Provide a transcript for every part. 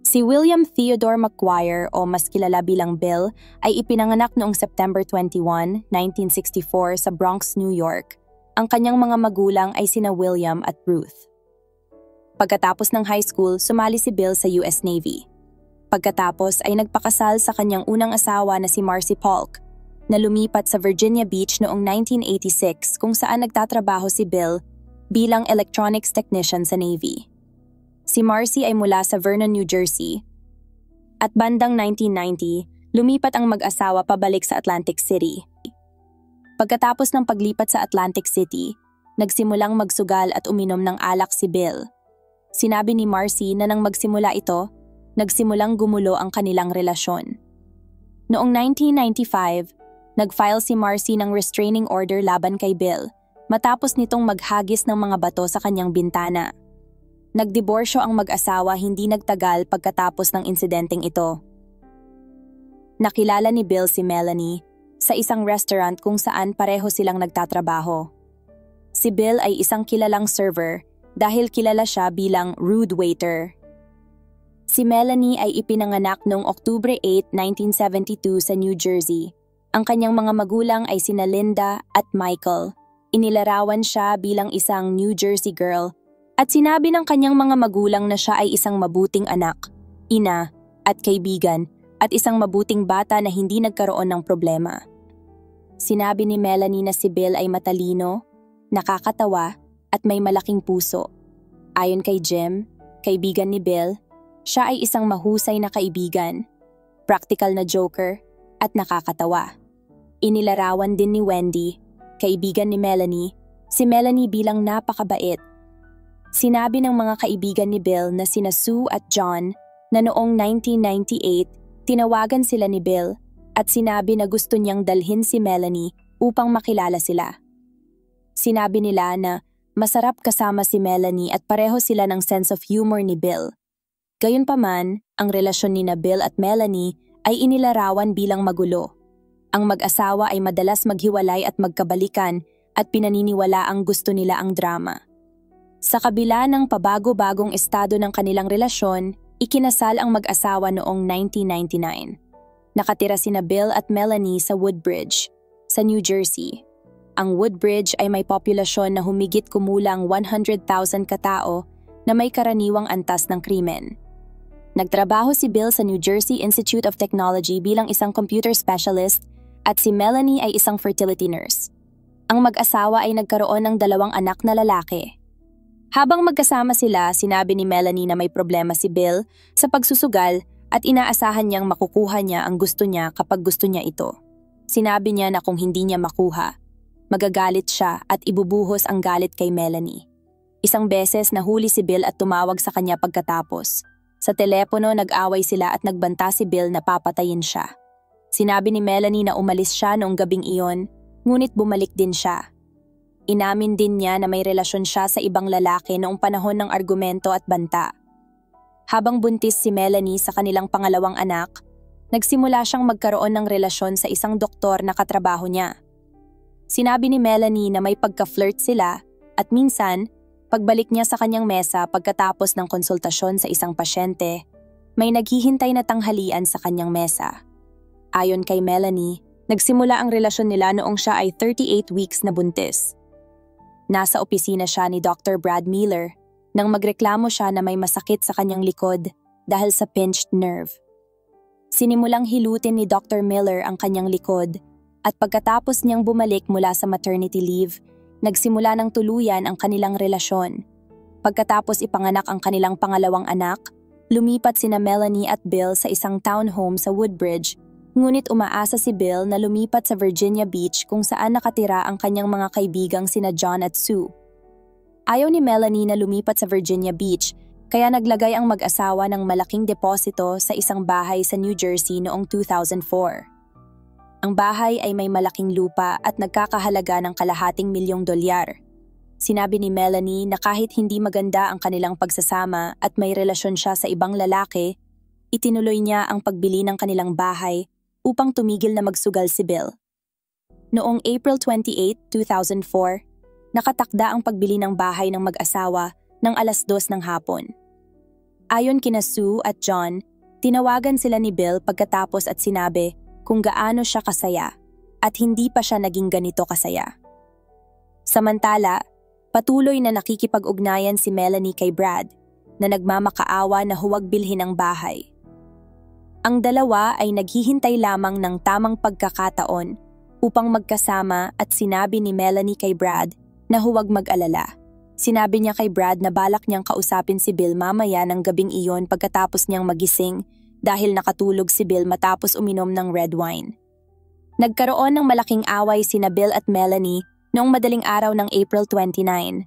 Si William Theodore McGuire o mas kilala bilang Bill ay ipinanganak noong September 21, 1964 sa Bronx, New York. Ang kanyang mga magulang ay sina William at Ruth. Pagkatapos ng high school, sumali si Bill sa US Navy. Pagkatapos ay nagpakasal sa kanyang unang asawa na si Marcy Polk, na lumipat sa Virginia Beach noong 1986 kung saan nagtatrabaho si Bill bilang electronics technician sa Navy. Si Marcy ay mula sa Vernon, New Jersey. At bandang 1990, lumipat ang mag-asawa pabalik sa Atlantic City. Pagkatapos ng paglipat sa Atlantic City, nagsimulang magsugal at uminom ng alak si Bill. Sinabi ni Marcy na nang magsimula ito, nagsimulang gumulo ang kanilang relasyon. Noong 1995, nag-file si Marcy ng restraining order laban kay Bill matapos nitong maghagis ng mga bato sa kanyang bintana. Nagdiborsyo ang mag-asawa hindi nagtagal pagkatapos ng insidenteng ito. Nakilala ni Bill si Melanie sa isang restaurant kung saan pareho silang nagtatrabaho. Si Bill ay isang kilalang server dahil kilala siya bilang rude waiter. Si Melanie ay ipinanganak noong Oktubre 8, 1972 sa New Jersey. Ang kanyang mga magulang ay sina Linda at Michael. Inilarawan siya bilang isang New Jersey girl at sinabi ng kanyang mga magulang na siya ay isang mabuting anak, ina, at kaibigan at isang mabuting bata na hindi nagkaroon ng problema. Sinabi ni Melanie na si Bill ay matalino, nakakatawa, at may malaking puso. Ayon kay Jim, kaibigan ni Bill, siya ay isang mahusay na kaibigan, practical na joker, at nakakatawa. Inilarawan din ni Wendy, kaibigan ni Melanie, si Melanie bilang napakabait. Sinabi ng mga kaibigan ni Bill na sina Sue at John na noong 1998 tinawagan sila ni Bill at sinabi na gusto niyang dalhin si Melanie upang makilala sila. Sinabi nila na masarap kasama si Melanie at pareho sila ng sense of humor ni Bill. Gayunpaman, ang relasyon ni Bill at Melanie ay inilarawan bilang magulo. Ang mag-asawa ay madalas maghiwalay at magkabalikan at pinaniniwala ang gusto nila ang drama. Sa kabila ng pabago-bagong estado ng kanilang relasyon, ikinasal ang mag-asawa noong 1999. Nakatira sina Bill at Melanie sa Woodbridge, sa New Jersey. Ang Woodbridge ay may populasyon na humigit kumulang 100,000 katao na may karaniwang antas ng krimen. Nagtrabaho si Bill sa New Jersey Institute of Technology bilang isang computer specialist at si Melanie ay isang fertility nurse. Ang mag-asawa ay nagkaroon ng 2 anak na lalaki. Habang magkasama sila, sinabi ni Melanie na may problema si Bill sa pagsusugal at inaasahan niyang makukuha niya ang gusto niya kapag gusto niya ito. Sinabi niya na kung hindi niya makuha, magagalit siya at ibubuhos ang galit kay Melanie. Isang beses nahuli si Bill at tumawag sa kanya pagkatapos. Sa telepono nag-away sila at nagbanta si Bill na papatayin siya. Sinabi ni Melanie na umalis siya noong gabing iyon, ngunit bumalik din siya. Inamin din niya na may relasyon siya sa ibang lalaki noong panahon ng argumento at banta. Habang buntis si Melanie sa kanilang pangalawang anak, nagsimula siyang magkaroon ng relasyon sa isang doktor na katrabaho niya. Sinabi ni Melanie na may pagka-flirt sila at minsan, pagbalik niya sa kanyang mesa pagkatapos ng konsultasyon sa isang pasyente, may naghihintay na tanghalian sa kanyang mesa. Ayon kay Melanie, nagsimula ang relasyon nila noong siya ay 38 weeks na buntis. Nasa opisina siya ni Dr. Brad Miller nang magreklamo siya na may masakit sa kanyang likod dahil sa pinched nerve. Sinimulang hilutin ni Dr. Miller ang kanyang likod at pagkatapos niyang bumalik mula sa maternity leave, nagsimula ng tuluyan ang kanilang relasyon. Pagkatapos ipanganak ang kanilang pangalawang anak, lumipat sina Melanie at Bill sa isang townhome sa Woodbridge. Ngunit umaasa si Bill na lumipat sa Virginia Beach kung saan nakatira ang kanyang mga kaibigang sina John at Sue. Ayaw ni Melanie na lumipat sa Virginia Beach, kaya naglagay ang mag-asawa ng malaking deposito sa isang bahay sa New Jersey noong 2004. Ang bahay ay may malaking lupa at nagkakahalaga ng $250,000. Sinabi ni Melanie na kahit hindi maganda ang kanilang pagsasama at may relasyon siya sa ibang lalaki, itinuloy niya ang pagbili ng kanilang bahay upang tumigil na magsugal si Bill. Noong April 28, 2004, nakatakda ang pagbili ng bahay ng mag-asawa ng 2:00 ng hapon. Ayon kina Sue at John, tinawagan sila ni Bill pagkatapos at sinabi kung gaano siya kasaya at hindi pa siya naging ganito kasaya. Samantala, patuloy na nakikipag-ugnayan si Melanie kay Brad na nagmamakaawa na huwag bilhin ang bahay. Ang dalawa ay naghihintay lamang ng tamang pagkakataon upang magkasama at sinabi ni Melanie kay Brad na huwag mag-alala. Sinabi niya kay Brad na balak niyang kausapin si Bill mamaya ng gabing iyon pagkatapos niyang magising dahil nakatulog si Bill matapos uminom ng red wine. Nagkaroon ng malaking away sina Bill at Melanie noong madaling araw ng April 29.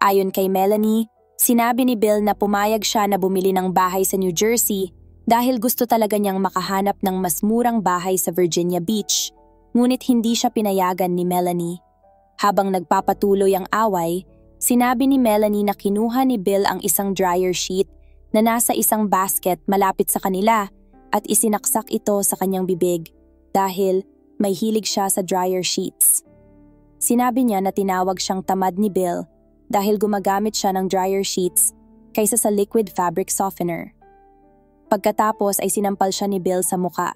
Ayon kay Melanie, sinabi ni Bill na pumayag siya na bumili ng bahay sa New Jersey dahil gusto talaga niyang makahanap ng mas murang bahay sa Virginia Beach, ngunit hindi siya pinayagan ni Melanie. Habang nagpapatuloy ang away, sinabi ni Melanie na kinuha ni Bill ang isang dryer sheet na nasa isang basket malapit sa kanila at isinaksak ito sa kanyang bibig dahil may hilig siya sa dryer sheets. Sinabi niya na tinawag siyang tamad ni Bill dahil gumagamit siya ng dryer sheets kaysa sa liquid fabric softener. Pagkatapos ay sinampal siya ni Bill sa muka.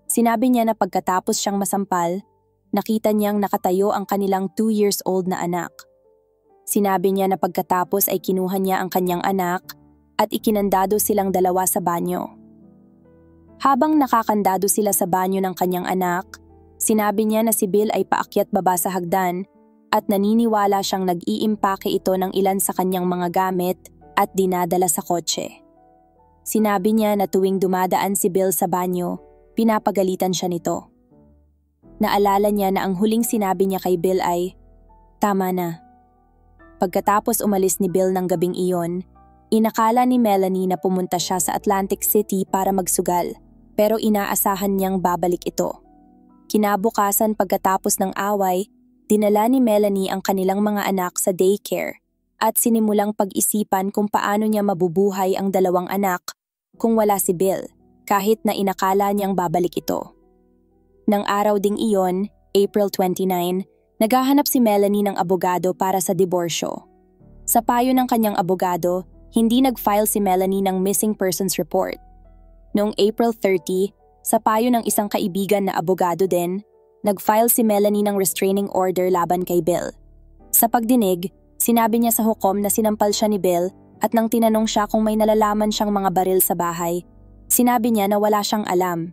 Sinabi niya na pagkatapos siyang masampal, nakita niyang nakatayo ang kanilang 2 years old na anak. Sinabi niya na pagkatapos ay kinuha niya ang kanyang anak at ikinandado silang dalawa sa banyo. Habang nakakandado sila sa banyo ng kanyang anak, sinabi niya na si Bill ay paakyat baba sa hagdan at naniniwala siyang nag-iimpake ito ng ilan sa kanyang mga gamit at dinadala sa kotse. Sinabi niya na tuwing dumadaan si Bill sa banyo, pinapagalitan siya nito. Naalala niya na ang huling sinabi niya kay Bill ay, "Tama na." Pagkatapos umalis ni Bill ng gabing iyon, inakala ni Melanie na pumunta siya sa Atlantic City para magsugal, pero inaasahan niyang babalik ito. Kinabukasan pagkatapos ng away, dinala ni Melanie ang kanilang mga anak sa daycare at sinimulang pag-isipan kung paano niya mabubuhay ang dalawang anak kung wala si Bill, kahit na inakala niyang babalik ito. Nang araw ding iyon, April 29, naghahanap si Melanie ng abogado para sa diborsyo. Sa payo ng kanyang abogado, hindi nag-file si Melanie ng missing persons report. Noong April 30, sa payo ng isang kaibigan na abogado din, nag-file si Melanie ng restraining order laban kay Bill. Sa pagdinig, sinabi niya sa hukom na sinampal siya ni Bill at nang tinanong siya kung may nalalaman siyang mga baril sa bahay, sinabi niya na wala siyang alam.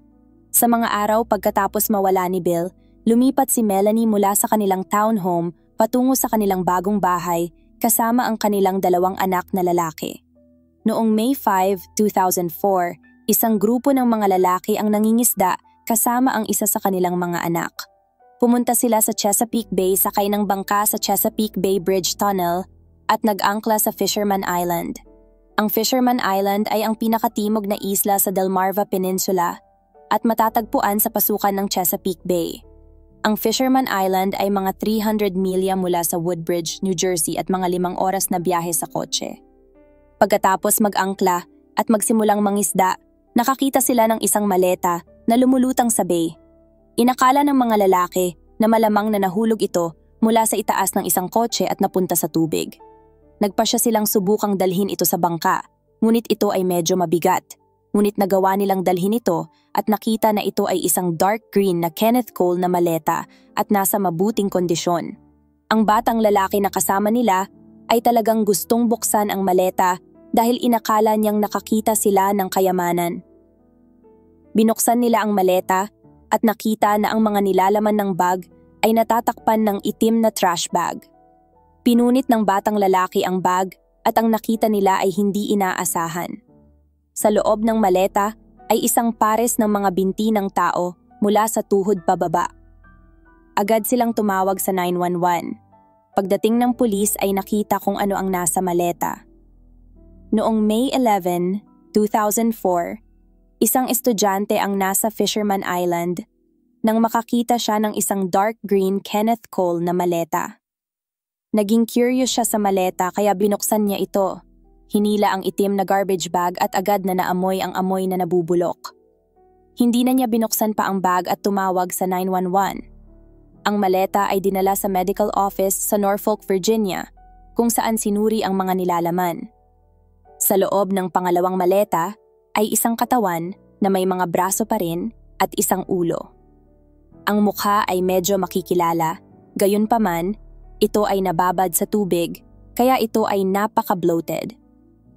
Sa mga araw pagkatapos mawala ni Bill, lumipat si Melanie mula sa kanilang townhome patungo sa kanilang bagong bahay kasama ang kanilang dalawang anak na lalaki. Noong May 5, 2004, isang grupo ng mga lalaki ang nangingisda kasama ang isa sa kanilang mga anak. Pumunta sila sa Chesapeake Bay sakay ng bangka sa Chesapeake Bay Bridge Tunnel at nag-angkla sa Fisherman Island. Ang Fisherman Island ay ang pinakatimog na isla sa Delmarva Peninsula at matatagpuan sa pasukan ng Chesapeake Bay. Ang Fisherman Island ay mga 300 milya mula sa Woodbridge, New Jersey at mga 5 oras na biyahe sa kotse. Pagkatapos mag-angkla at magsimulang mangisda, nakakita sila ng isang maleta na lumulutang sa bay. Inakala ng mga lalaki na malamang na nahulog ito mula sa itaas ng isang kotse at napunta sa tubig. Nagpasya silang subukang dalhin ito sa bangka, ngunit ito ay medyo mabigat. Ngunit nagawa nilang dalhin ito at nakita na ito ay isang dark green na Kenneth Cole na maleta at nasa mabuting kondisyon. Ang batang lalaki na kasama nila ay talagang gustong buksan ang maleta dahil inakala niyang nakakita sila ng kayamanan. Binuksan nila ang maleta at nakita na ang mga nilalaman ng bag ay natatakpan ng itim na trash bag. Pinunit ng batang lalaki ang bag at ang nakita nila ay hindi inaasahan. Sa loob ng maleta ay isang pares ng mga binti ng tao mula sa tuhod pababa. Agad silang tumawag sa 911. Pagdating ng pulis ay nakita kung ano ang nasa maleta. Noong May 11, 2004, isang estudyante ang nasa Fisherman Island nang makakita siya ng isang dark green Kenneth Cole na maleta. Naging curious siya sa maleta kaya binuksan niya ito. Hinila ang itim na garbage bag at agad na naamoy ang amoy na nabubulok. Hindi na niya binuksan pa ang bag at tumawag sa 911. Ang maleta ay dinala sa medical office sa Norfolk, Virginia, kung saan sinuri ang mga nilalaman. Sa loob ng pangalawang maleta ay isang katawan na may mga braso pa rin at isang ulo. Ang mukha ay medyo makikilala, gayunpaman, ito ay nababad sa tubig kaya ito ay napaka-bloated.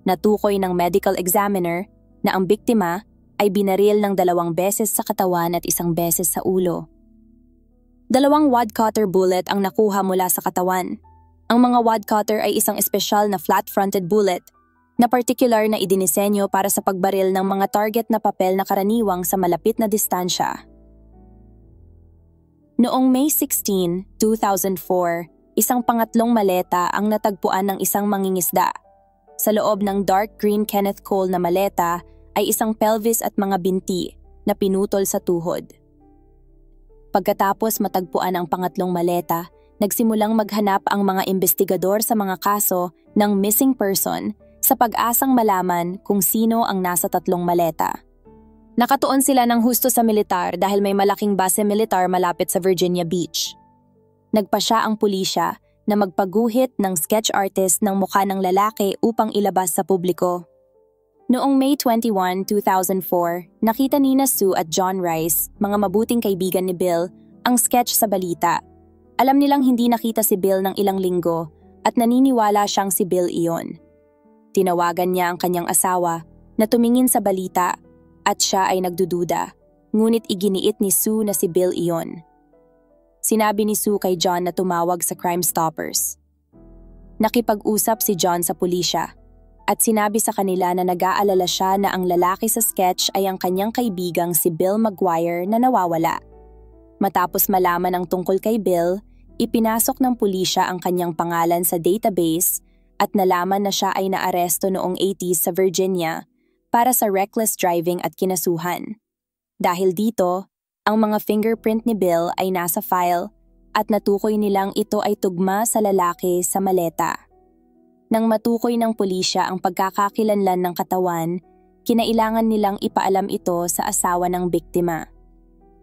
Natukoy ng medical examiner na ang biktima ay binaril ng 2 beses sa katawan at 1 beses sa ulo. 2 wad cutter bullet ang nakuha mula sa katawan. Ang mga wad cutter ay isang espesyal na flat-fronted bullet na particular na idinisenyo para sa pagbaril ng mga target na papel na karaniwang sa malapit na distansya. Noong May 16, 2004, isang pangatlong maleta ang natagpuan ng isang mangingisda. Sa loob ng dark green Kenneth Cole na maleta ay isang pelvis at mga binti na pinutol sa tuhod. Pagkatapos matagpuan ang pangatlong maleta, nagsimulang maghanap ang mga investigador sa mga kaso ng missing person sa pag-asang malaman kung sino ang nasa 3 maleta. Nakatuon sila ng husto sa militar dahil may malaking base militar malapit sa Virginia Beach. Nagpasya ang pulisya na magpaguhit ng sketch artist ng mukha ng lalaki upang ilabas sa publiko. Noong May 21, 2004, nakita nina Sue at John Rice, mga mabuting kaibigan ni Bill, ang sketch sa balita. Alam nilang hindi nakita si Bill ng ilang linggo at naniniwala siyang si Bill iyon. Tinawagan niya ang kanyang asawa na tumingin sa balita at siya ay nagdududa, ngunit iginiit ni Sue na si Bill iyon. Sinabi ni Sue kay John na tumawag sa Crime Stoppers. Nakipag-usap si John sa pulisya at sinabi sa kanila na nag-aalala siya na ang lalaki sa sketch ay ang kanyang kaibigang si Bill Maguire na nawawala. Matapos malaman ang tungkol kay Bill, ipinasok ng pulisya ang kanyang pangalan sa database at nalaman na siya ay naaresto noong 80s sa Virginia para sa reckless driving at kinasuhan. Dahil dito, ang mga fingerprint ni Bill ay nasa file at natukoy nilang ito ay tugma sa lalaki sa maleta. Nang matukoy ng pulisya ang pagkakakilanlan ng katawan, kinailangan nilang ipaalam ito sa asawa ng biktima.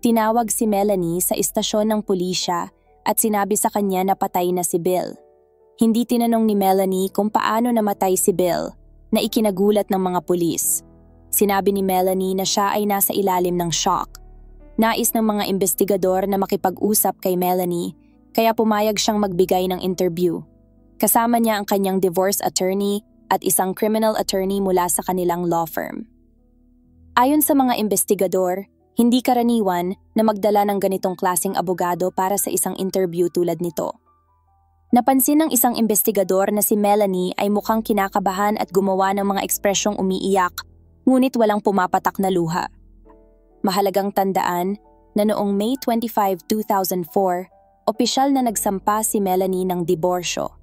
Tinawag si Melanie sa istasyon ng pulisya at sinabi sa kanya na patay na si Bill. Hindi tinanong ni Melanie kung paano namatay si Bill, na ikinagulat ng mga pulis. Sinabi ni Melanie na siya ay nasa ilalim ng shock. Nais ng mga investigador na makipag-usap kay Melanie, kaya pumayag siyang magbigay ng interview. Kasama niya ang kanyang divorce attorney at isang criminal attorney mula sa kanilang law firm. Ayon sa mga investigador, hindi karaniwan na magdala ng ganitong klaseng abogado para sa isang interview tulad nito. Napansin ng isang investigador na si Melanie ay mukhang kinakabahan at gumawa ng mga ekspresyong umiiyak, ngunit walang pumapatak na luha. Mahalagang tandaan na noong May 25, 2004, opisyal na nagsampa si Melanie ng diborsyo.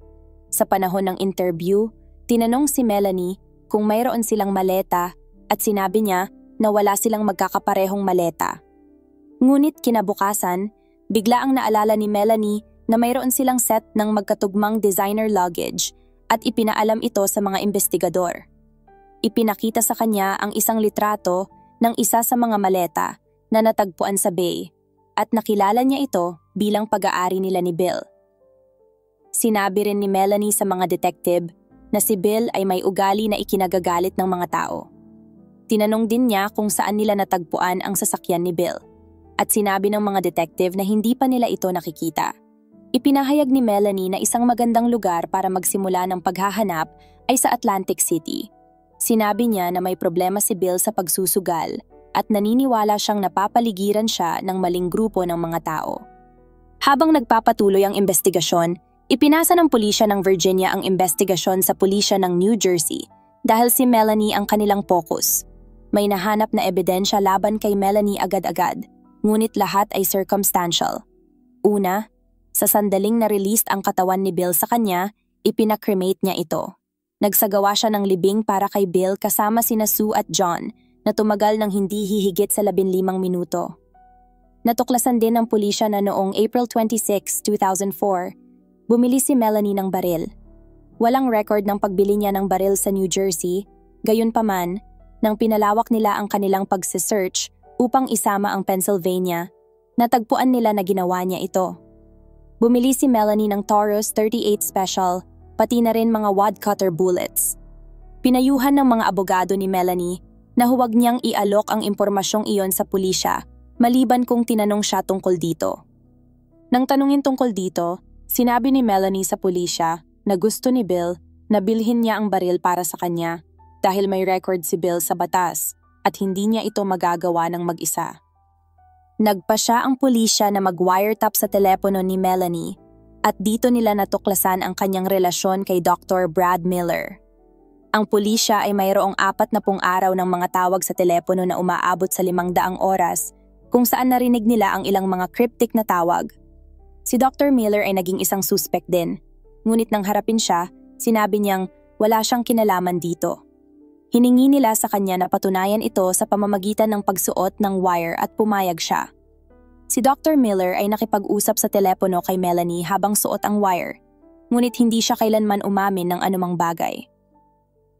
Sa panahon ng interview, tinanong si Melanie kung mayroon silang maleta at sinabi niya na wala silang magkakaparehong maleta. Ngunit kinabukasan, bigla ang naalala ni Melanie na mayroon silang set ng magkatugmang designer luggage at ipinaalam ito sa mga investigador. Ipinakita sa kanya ang isang litrato ng isa sa mga maleta na natagpuan sa bay at nakilala niya ito bilang pag-aari nila ni Bill. Sinabi rin ni Melanie sa mga detective na si Bill ay may ugali na ikinagagalit ng mga tao. Tinanong din niya kung saan nila natagpuan ang sasakyan ni Bill at sinabi ng mga detective na hindi pa nila ito nakikita. Ipinahayag ni Melanie na isang magandang lugar para magsimula ng paghahanap ay sa Atlantic City. Sinabi niya na may problema si Bill sa pagsusugal at naniniwala siyang napapaligiran siya ng maling grupo ng mga tao. Habang nagpapatuloy ang investigasyon, ipinasa ng pulisya ng Virginia ang investigasyon sa pulisya ng New Jersey dahil si Melanie ang kanilang focus. May nahanap na ebidensya laban kay Melanie agad-agad, ngunit lahat ay circumstantial. Una, sa sandaling na-released ang katawan ni Bill sa kanya, ipinakremate niya ito. Nagsagawa siya ng libing para kay Bill kasama sina Sue at John na tumagal ng hindi hihigit sa 15 minuto. Natuklasan din ng pulisya na noong April 26, 2004, bumili si Melanie ng baril. Walang record ng pagbili niya ng baril sa New Jersey, gayunpaman, nang pinalawak nila ang kanilang pagsisearch upang isama ang Pennsylvania, natagpuan nila na ginawa niya ito. Bumili si Melanie ng Taurus 38 Special, pati na rin mga wad cutter bullets. Pinayuhan ng mga abogado ni Melanie na huwag niyang ialok ang impormasyong iyon sa pulisya maliban kung tinanong siya tungkol dito. Nang tanungin tungkol dito, sinabi ni Melanie sa pulisya na gusto ni Bill na bilhin niya ang baril para sa kanya dahil may record si Bill sa batas at hindi niya ito magagawa ng mag-isa. Nagpa siya ang pulisya na mag-wiretap sa telepono ni Melanie at dito nila natuklasan ang kanyang relasyon kay Dr. Brad Miller. Ang pulisya ay mayroong 40 araw ng mga tawag sa telepono na umaabot sa 500 oras kung saan narinig nila ang ilang mga cryptic na tawag. Si Dr. Miller ay naging isang suspect din, ngunit nang harapin siya, sinabi niyang wala siyang kinalaman dito. Hiningi nila sa kanya na patunayan ito sa pamamagitan ng pagsuot ng wire at pumayag siya. Si Dr. Miller ay nakipag-usap sa telepono kay Melanie habang suot ang wire, ngunit hindi siya kailanman umamin ng anumang bagay.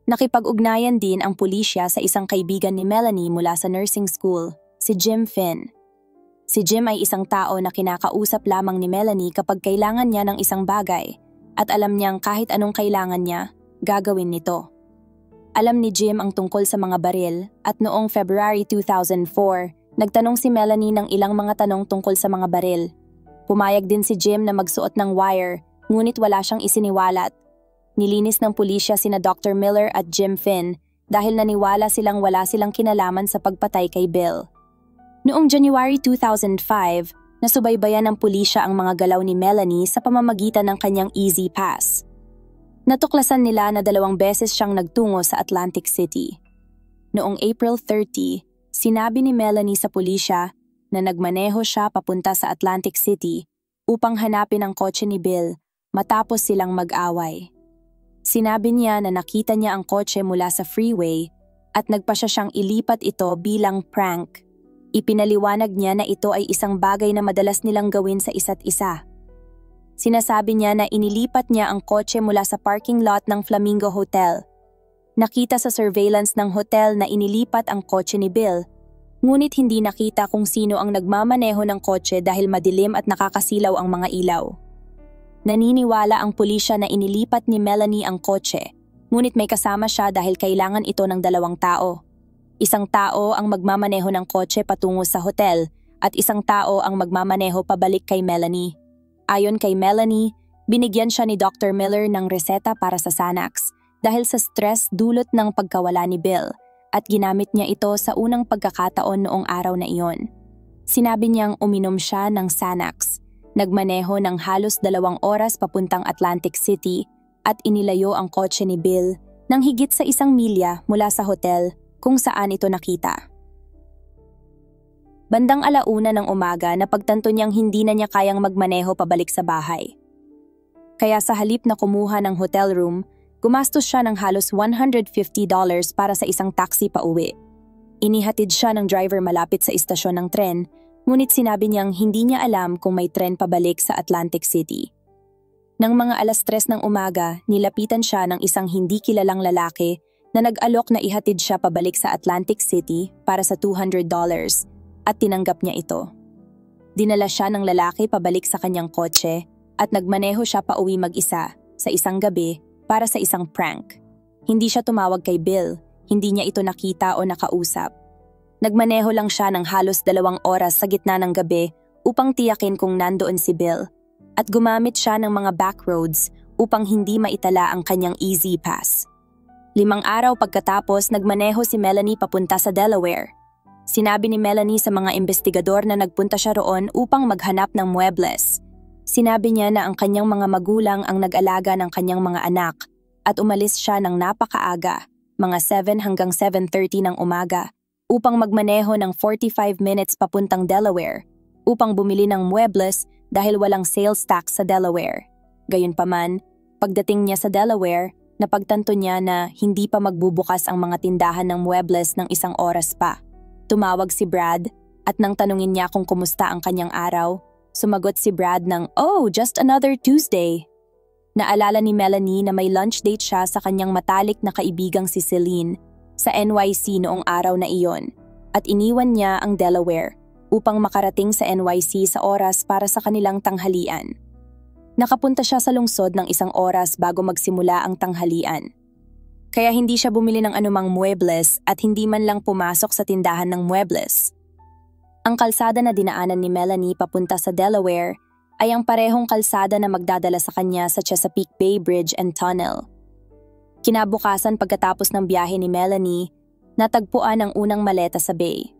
Nakipag-ugnayan din ang pulisya sa isang kaibigan ni Melanie mula sa nursing school, si Jim Finn. Si Jim ay isang tao na kinakausap lamang ni Melanie kapag kailangan niya ng isang bagay at alam niyang kahit anong kailangan niya, gagawin nito. Alam ni Jim ang tungkol sa mga baril at noong February 2004, nagtanong si Melanie ng ilang mga tanong tungkol sa mga baril. Pumayag din si Jim na magsuot ng wire, ngunit wala siyang isiniwalat. Nilinis ng pulisya sina Dr. Miller at Jim Finn dahil naniwala silang wala silang kinalaman sa pagpatay kay Bill. Noong January 2005, nasubaybayan ng pulisya ang mga galaw ni Melanie sa pamamagitan ng kanyang Easy Pass. Natuklasan nila na 2 beses siyang nagtungo sa Atlantic City. Noong April 30, sinabi ni Melanie sa pulisya na nagmaneho siya papunta sa Atlantic City upang hanapin ang kotse ni Bill matapos silang mag-away. Sinabi niya na nakita niya ang kotse mula sa freeway at nagpasya siyang ilipat ito bilang prank. Ipinaliwanag niya na ito ay isang bagay na madalas nilang gawin sa isa't isa. Sinasabi niya na inilipat niya ang kotse mula sa parking lot ng Flamingo Hotel. Nakita sa surveillance ng hotel na inilipat ang kotse ni Bill, ngunit hindi nakita kung sino ang nagmamaneho ng kotse dahil madilim at nakakasilaw ang mga ilaw. Naniniwala ang pulisya na inilipat ni Melanie ang kotse, ngunit may kasama siya dahil kailangan ito ng 2 tao. Isang tao ang magmamaneho ng kotse patungo sa hotel at isang tao ang magmamaneho pabalik kay Melanie. Ayon kay Melanie, binigyan siya ni Dr. Miller ng reseta para sa Xanax dahil sa stress dulot ng pagkawala ni Bill at ginamit niya ito sa unang pagkakataon noong araw na iyon. Sinabi niyang uminom siya ng Xanax. Nagmaneho ng halos 2 oras papuntang Atlantic City at inilayo ang kotse ni Bill ng higit sa 1 milya mula sa hotel kung saan ito nakita. Bandang 1:00 ng umaga napagtanto niyang hindi na niya kayang magmaneho pabalik sa bahay. Kaya sa halip na kumuha ng hotel room, gumastos siya ng halos $150 para sa isang taxi pa uwi. Inihatid siya ng driver malapit sa istasyon ng tren, ngunit sinabi niyang hindi niya alam kung may tren pabalik sa Atlantic City. Nang mga 3:00 ng umaga, nilapitan siya ng isang hindi kilalang lalaki na nag-alok na ihatid siya pabalik sa Atlantic City para sa $200 at tinanggap niya ito. Dinala siya ng lalaki pabalik sa kanyang kotse at nagmaneho siya pauwi mag-isa sa isang gabi para sa isang prank. Hindi siya tumawag kay Bill, hindi niya ito nakita o nakausap. Nagmaneho lang siya ng halos 2 oras sa gitna ng gabi upang tiyakin kung nandoon si Bill at gumamit siya ng mga back roads upang hindi maitala ang kanyang Easy Pass. 5 araw pagkatapos, nagmaneho si Melanie papunta sa Delaware. Sinabi ni Melanie sa mga investigador na nagpunta siya roon upang maghanap ng muebles. Sinabi niya na ang kanyang mga magulang ang nag-alaga ng kanyang mga anak at umalis siya ng napakaaga, mga 7 hanggang 7:30 ng umaga, upang magmaneho ng 45 minutes papuntang Delaware upang bumili ng muebles dahil walang sales tax sa Delaware. Gayunpaman, pagdating niya sa Delaware, napagtanto niya na hindi pa magbubukas ang mga tindahan ng muebles ng 1 oras pa. Tumawag si Brad at nang tanungin niya kung kumusta ang kanyang araw, sumagot si Brad ng, "Oh, just another Tuesday." Naalala ni Melanie na may lunch date siya sa kanyang matalik na kaibigang si Celine sa NYC noong araw na iyon at iniwan niya ang Delaware upang makarating sa NYC sa oras para sa kanilang tanghalian. Nakapunta siya sa lungsod ng 1 oras bago magsimula ang tanghalian. kaya hindi siya bumili ng anumang muebles at hindi man lang pumasok sa tindahan ng muebles. Ang kalsada na dinaanan ni Melanie papunta sa Delaware ay ang parehong kalsada na magdadala sa kanya sa Chesapeake Bay Bridge and Tunnel. Kinabukasan pagkatapos ng biyahe ni Melanie, natagpuan ang unang maleta sa bay.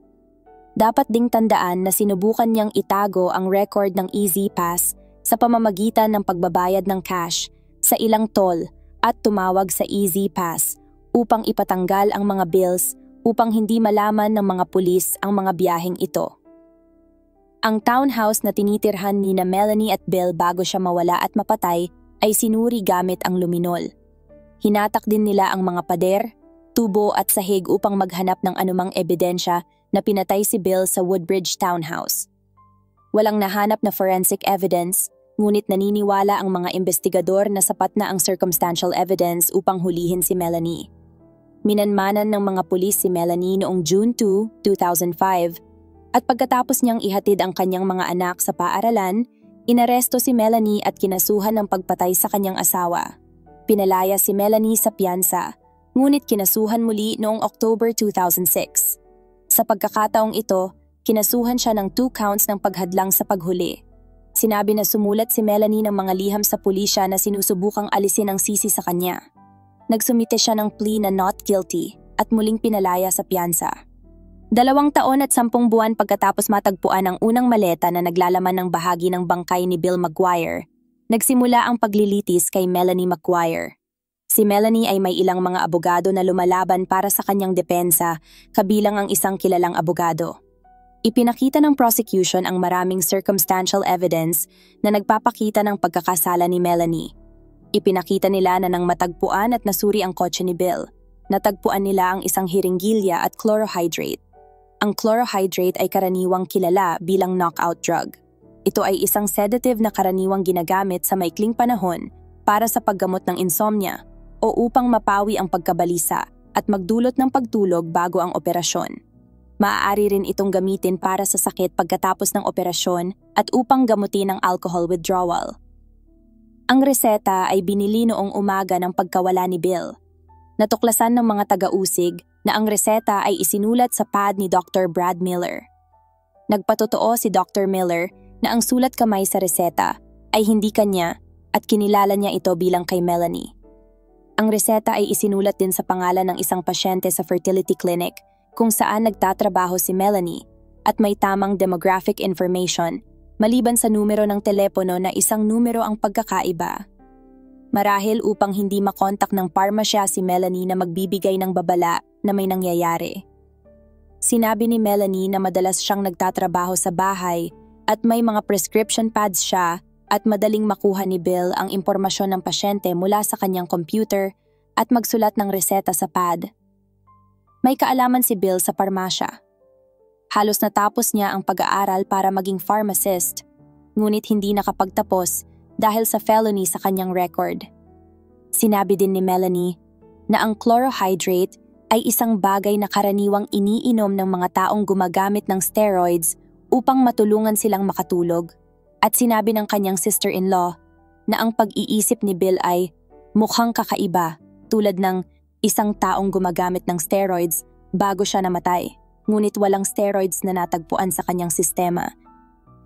Dapat ding tandaan na sinubukan niyang itago ang record ng E-ZPass sa pamamagitan ng pagbabayad ng cash sa ilang toll at tumawag sa E-ZPass upang ipatanggal ang mga bills upang hindi malaman ng mga pulis ang mga biyaheng ito. Ang townhouse na tinitirhan ni na Melanie at Bill bago siya mawala at mapatay ay sinuri gamit ang luminol. Hinatak din nila ang mga pader, tubo at sahig upang maghanap ng anumang ebidensya na pinatay si Bill sa Woodbridge Townhouse. Walang nahanap na forensic evidence, ngunit naniniwala ang mga investigador na sapat na ang circumstantial evidence upang hulihin si Melanie. Minanmanan ng mga pulis si Melanie noong June 2, 2005, at pagkatapos niyang ihatid ang kanyang mga anak sa paaralan, inaresto si Melanie at kinasuhan ng pagpatay sa kanyang asawa. Pinalaya si Melanie sa piyansa, ngunit kinasuhan muli noong October 2006. Sa pagkakataong ito, kinasuhan siya ng 2 counts ng paghadlang sa paghuli. Sinabi na sumulat si Melanie ng mga liham sa pulisya na sinusubukang alisin ang sisi sa kanya. Nagsumite siya ng plea na not guilty at muling pinalaya sa piyansa. 2 taon at 10 buwan pagkatapos matagpuan ang unang maleta na naglalaman ng bahagi ng bangkay ni Bill McGuire, nagsimula ang paglilitis kay Melanie McGuire. Si Melanie ay may ilang mga abogado na lumalaban para sa kanyang depensa, kabilang ang isang kilalang abogado. Ipinakita ng prosecution ang maraming circumstantial evidence na nagpapakita ng pagkakasala ni Melanie. Ipinakita nila na nang matagpuan at nasuri ang kotse ni Bill, natagpuan nila ang isang hiringgilya at chlorohydrate. Ang chlorohydrate ay karaniwang kilala bilang knockout drug. Ito ay isang sedative na karaniwang ginagamit sa maikling panahon para sa paggamot ng insomnia o upang mapawi ang pagkabalisa at magdulot ng pagtulog bago ang operasyon. Maaari rin itong gamitin para sa sakit pagkatapos ng operasyon at upang gamutin ang alcohol withdrawal. Ang reseta ay binili noong umaga ng pagkawala ni Bill. Natuklasan ng mga taga-usig na ang reseta ay isinulat sa pad ni Dr. Brad Miller. Nagpatotoo si Dr. Miller na ang sulat kamay sa reseta ay hindi kanya at kinilala niya ito bilang kay Melanie. Ang reseta ay isinulat din sa pangalan ng isang pasyente sa fertility clinic kung saan nagtatrabaho si Melanie at may tamang demographic information maliban sa numero ng telepono na isang numero ang pagkakaiba. Marahil upang hindi makontak ng parmasya si Melanie na magbibigay ng babala na may nangyayari. Sinabi ni Melanie na madalas siyang nagtatrabaho sa bahay at may mga prescription pads siya at madaling makuha ni Bill ang impormasyon ng pasyente mula sa kanyang computer at magsulat ng reseta sa pad. May kaalaman si Bill sa parmasya. Halos natapos niya ang pag-aaral para maging pharmacist, ngunit hindi nakapagtapos dahil sa felony sa kanyang record. Sinabi din ni Melanie na ang chlorohydrate ay isang bagay na karaniwang iniinom ng mga taong gumagamit ng steroids upang matulungan silang makatulog. At sinabi ng kanyang sister-in-law na ang pag-iisip ni Bill ay mukhang kakaiba tulad ng isang taong gumagamit ng steroids bago siya namatay, ngunit walang steroids na natagpuan sa kanyang sistema.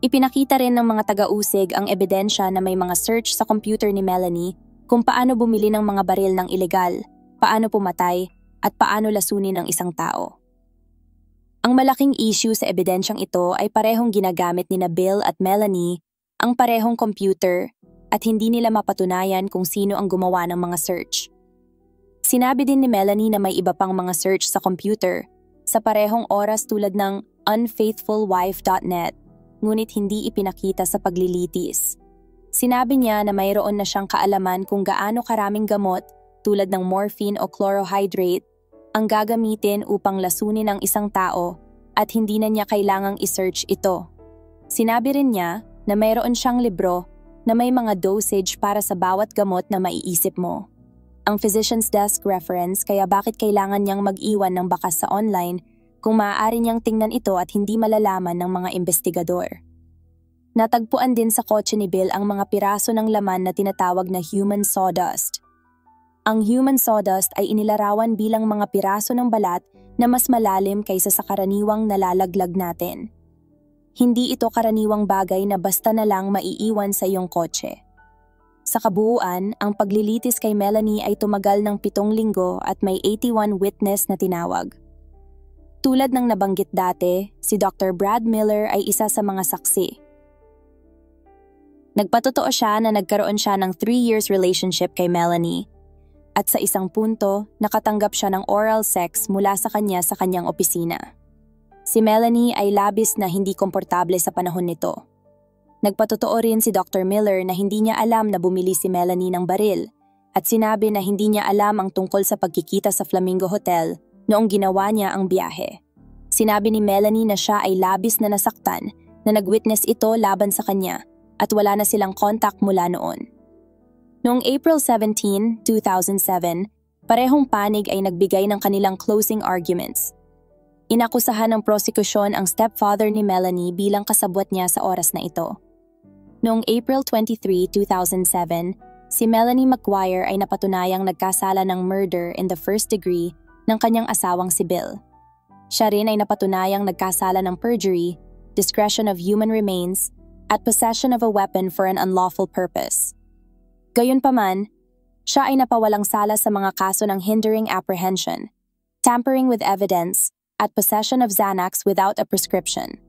Ipinakita rin ng mga taga-usig ang ebidensya na may mga search sa computer ni Melanie kung paano bumili ng mga baril ng ilegal, paano pumatay, at paano lasunin ang isang tao. Ang malaking issue sa ebidensyang ito ay parehong ginagamit ni na Bill at Melanie ang parehong computer at hindi nila mapatunayan kung sino ang gumawa ng mga search. Sinabi din ni Melanie na may iba pang mga search sa computer sa parehong oras tulad ng unfaithfulwife.net, ngunit hindi ipinakita sa paglilitis. Sinabi niya na mayroon na siyang kaalaman kung gaano karaming gamot tulad ng morphine o chlorohydrate ang gagamitin upang lasunin ang isang tao at hindi na niya kailangang isearch ito. Sinabi rin niya na mayroon siyang libro na may mga dosage para sa bawat gamot na maiisip mo. Ang Physician's Desk reference kaya bakit kailangan niyang mag-iwan ng bakas sa online kung maaari niyang tingnan ito at hindi malalaman ng mga investigador. Natagpuan din sa kotse ni Bill ang mga piraso ng laman na tinatawag na human sawdust. Ang human sawdust ay inilarawan bilang mga piraso ng balat na mas malalim kaysa sa karaniwang nalalaglag natin. Hindi ito karaniwang bagay na basta na lang maiiwan sa iyong kotse. Sa kabuuan, ang paglilitis kay Melanie ay tumagal ng 7 linggo at may 81 witness na tinawag. Tulad ng nabanggit dati, si Dr. Brad Miller ay isa sa mga saksi. Nagpatotoo siya na nagkaroon siya ng 3 years relationship kay Melanie at sa isang punto, nakatanggap siya ng oral sex mula sa kanyang opisina. Si Melanie ay labis na hindi komportable sa panahon nito. Nagpatotoo rin si Dr. Miller na hindi niya alam na bumili si Melanie ng baril at sinabi na hindi niya alam ang tungkol sa pagkikita sa Flamingo Hotel noong ginawa niya ang biyahe. Sinabi ni Melanie na siya ay labis na nasaktan na nag-witness ito laban sa kanya at wala na silang contact mula noon. Noong April 17, 2007, parehong panig ay nagbigay ng kanilang closing arguments. Inakusahan ng prosekusyon ang stepfather ni Melanie bilang kasabwat niya sa oras na ito. Noong April 23, 2007, si Melanie McGuire ay napatunayang nagkasala ng murder in the first degree ng kanyang asawang si Bill. Siya rin ay napatunayang nagkasala ng perjury, discretion of human remains, at possession of a weapon for an unlawful purpose. Gayunpaman, siya ay napawalang sala sa mga kaso ng hindering apprehension, tampering with evidence, at possession of Xanax without a prescription.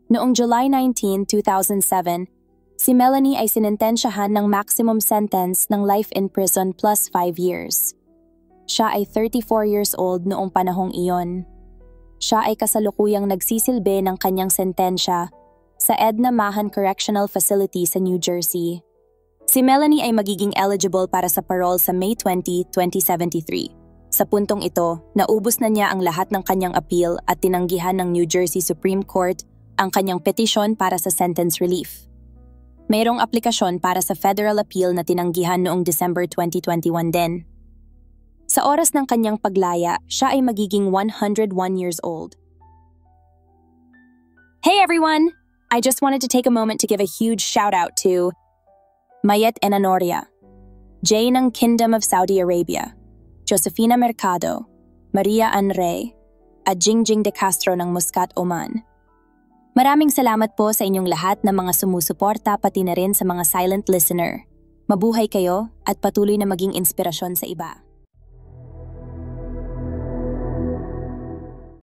Noong July 19, 2007, si Melanie ay sinintensyahan ng maximum sentence ng life in prison plus 5 years. Siya ay 34 years old noong panahong iyon. Siya ay kasalukuyang nagsisilbi ng kanyang sentensya sa Edna Mahan Correctional Facility sa New Jersey. Si Melanie ay magiging eligible para sa parole sa May 20, 2073. Sa puntong ito, naubos na niya ang lahat ng kanyang appeal at tinanggihan ng New Jersey Supreme Court ang kanyang petisyon para sa sentence relief. Mayroong aplikasyon para sa federal appeal na tinanggihan noong December 2021 din. Sa oras ng kanyang paglaya, siya ay magiging 101 years old. Hey everyone! I just wanted to take a moment to give a huge shout out to Mayet Enanoria, Jay ng Kingdom of Saudi Arabia, Josefina Mercado, Maria Anrey, at Jingjing de Castro ng Muscat, Oman. Maraming salamat po sa inyong lahat na mga sumusuporta pati na rin sa mga silent listener. Mabuhay kayo at patuloy na maging inspirasyon sa iba.